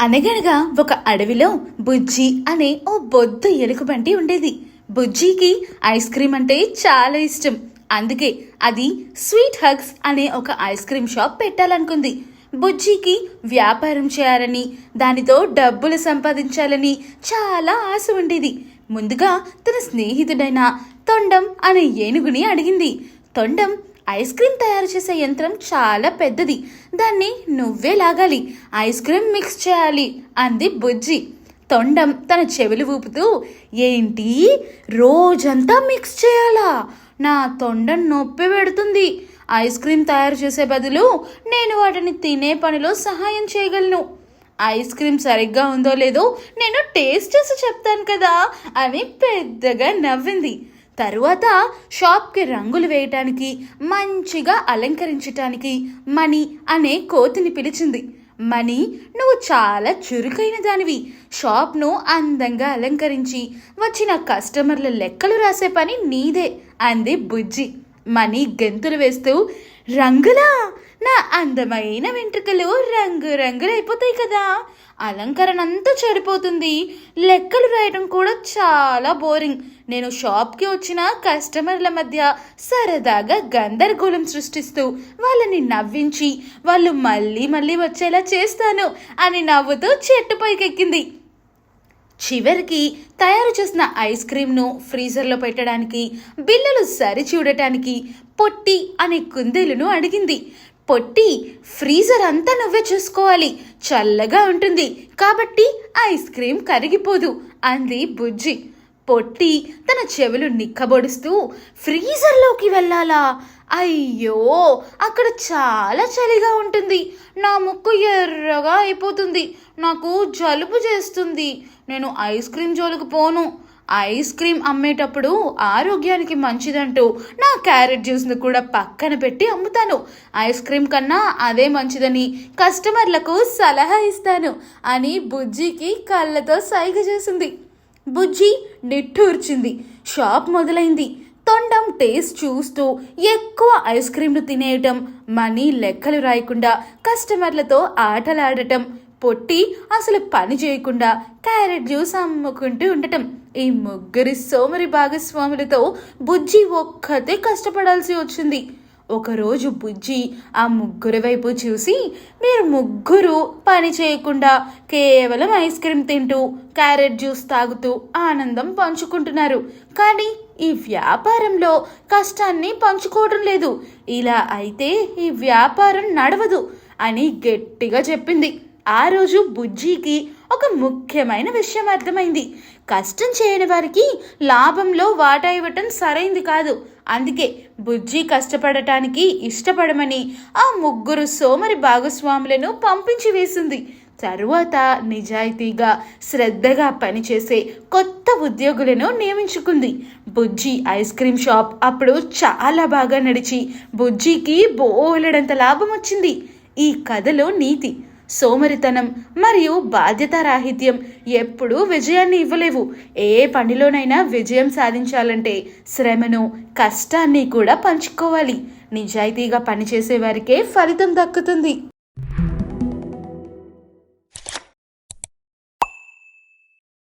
అనగనగా ఒక అడవిలో బుజ్జి అనే ఓ బొద్దు ఎలుగుబంటి ఉండేది. బుజ్జికి ఐస్ క్రీమ్ అంటే చాలా ఇష్టం. అందుకే అది స్వీట్ హగ్స్ అనే ఒక ఐస్ క్రీమ్ షాప్ పెట్టాలనుకుంది. బుజ్జికి వ్యాపారం చేయాలని, దానితో డబ్బులు సంపాదించాలని చాలా ఆశ ఉండేది. ముందుగా తన స్నేహితుడైన తొండం అనే ఏనుగుని అడిగింది. తొండం, ఐస్ క్రీమ్ తయారు చేసే యంత్రం చాలా పెద్దది, దాన్ని నువ్వే లాగాలి, ఐస్ క్రీమ్ మిక్స్ చేయాలి అంది బుజ్జి. తొండం తన చెవులు ఊపుతూ, ఏంటి, రోజంతా మిక్స్ చేయాలా? నా తొండం నొప్పి పెడుతుంది. ఐస్ క్రీమ్ తయారు చేసే బదులు నేను వాటిని తినే పనిలో సహాయం చేయగలను. ఐస్ క్రీమ్ సరిగ్గా ఉందో లేదో నేను టేస్ట్ చేసి చెప్తాను కదా అని పెద్దగా నవ్వింది. తరువాత షాప్కి రంగులు వేయటానికి, మంచిగా అలంకరించటానికి మణి అనే కోతిని పిలిచింది. మణి, నువ్వు చాలా చురుకైన దానివి. షాప్ను అందంగా అలంకరించి వచ్చిన కస్టమర్ల లెక్కలు రాసే పని నీదే అంది బుజ్జి. మణి గెంతులు వేస్తూ, రంగులా? నా అందమైన వెంట్రుకలు రంగు రంగులైపోతాయి కదా, అలంకరణ అంతా చెడిపోతుంది, లెక్కలు రాయడం కూడా చాలా బోరింగ్. నేను షాప్కి వచ్చిన కస్టమర్ల మధ్య సరదాగా గందరగోళం సృష్టిస్తూ వాళ్ళని నవ్వించి వాళ్ళు మళ్ళీ మళ్ళీ వచ్చేలా చేస్తాను అని నవ్వుతూ చెట్టు పైకెక్కింది. చివరికి తయారు చేసిన ఐస్ క్రీమ్ను ఫ్రీజర్లో పెట్టడానికి, బిల్లులు సరిచూడటానికి పొట్టి అనే కుందేలును అడిగింది. పొట్టి, ఫ్రీజర్ అంతా నువ్వే చూసుకోవాలి, చల్లగా ఉంటుంది కాబట్టి ఐస్ క్రీమ్ కరిగిపోదు అంది బుజ్జి. పొట్టి తన చెవులు నిక్కబొడుస్తూ, ఫ్రీజర్లోకి వెళ్ళాలా? అయ్యో, అక్కడ చాలా చలిగా ఉంటుంది, నా ముక్కు ఎర్రగా అయిపోతుంది, నాకు జలుబు చేస్తుంది, నేను ఐస్ క్రీమ్ జోలికి పోను. ఐస్ క్రీమ్ అమ్మేటప్పుడు ఆరోగ్యానికి మంచిదంటూ నా క్యారెట్ జ్యూస్ను కూడా పక్కన పెట్టి అమ్ముతాను. ఐస్ క్రీమ్ కన్నా అదే మంచిదని కస్టమర్లకు సలహా ఇస్తాను అని బుజ్జికి కళ్ళతో సైగ చేసింది. బుజ్జి నిట్టూర్చింది. షాప్ మొదలైంది. తొండం టేస్ట్ చూస్తూ ఎక్కువ ఐస్ క్రీమ్ను తినేయటం, మనీ లెక్కలు రాయకుండా కస్టమర్లతో ఆటలాడటం, పొట్టి అసలు పని చేయకుండా క్యారెట్ జ్యూస్ అమ్ముకుంటూ ఉండటం. ఈ ముగ్గురి సోమరి భాగస్వాములతో బుజ్జి ఒక్కతే కష్టపడాల్సి వచ్చింది. ఒకరోజు బుజ్జి ఆ ముగ్గురి వైపు చూసి, మీరు ముగ్గురు పని చేయకుండా కేవలం ఐస్ క్రీమ్ తింటూ క్యారెట్ జ్యూస్ తాగుతూ ఆనందం పంచుకుంటున్నారు, కానీ ఈ వ్యాపారంలో కష్టాన్ని పంచుకోవడం లేదు. ఇలా అయితే ఈ వ్యాపారం నడవదు అని గట్టిగా చెప్పింది. ఆ రోజు బుజ్జికి ఒక ముఖ్యమైన విషయం అర్థమైంది. కష్టం చేయని వారికి లాభంలో వాటా ఇవ్వటం సరైంది కాదు. అందుకే బుజ్జి కష్టపడటానికి ఇష్టపడమని ఆ ముగ్గురు సోమరి భాగస్వాములను పంపించి వేసింది. తరువాత నిజాయితీగా శ్రద్ధగా పనిచేసే కొత్త ఉద్యోగులను నియమించుకుంది. బుజ్జి ఐస్ క్రీమ్ షాప్ అప్పుడు చాలా బాగా నడిచి బుజ్జికి బోలెడంత లాభం వచ్చింది. ఈ కథలో నీతి, సోమరితనం మరియు బాధ్యతారాహిత్యం ఎప్పుడూ విజయాన్ని ఇవ్వలేవు. ఏ పనిలోనైనా విజయం సాధించాలంటే శ్రమను, కష్టాన్ని కూడా పంచుకోవాలి. నిజాయితీగా పనిచేసే వారికే ఫలితం దక్కుతుంది.